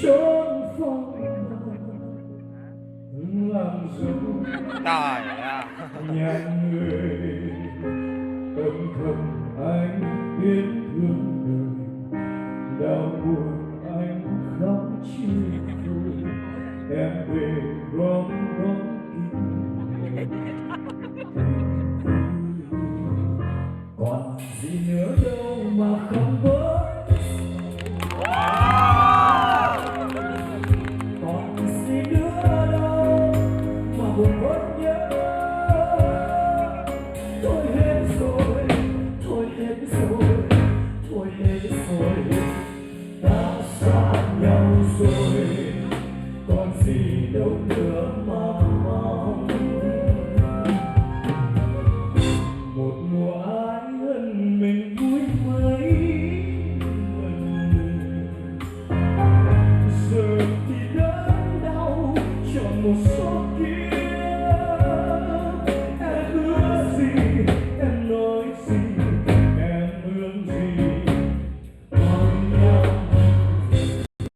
chốn phong làm dấu Trời ạ. nhà người âm thầm anh biết thương đời đau buồn anh khóc chia vui em về gom góp còn gì nữa đâu mà không với còn gì nữa đâu mà buồn vẫn nhớ thôi hết rồi thôi hết rồi thôi hết rồi ta xa nhau rồi còn gì đâu nữa mà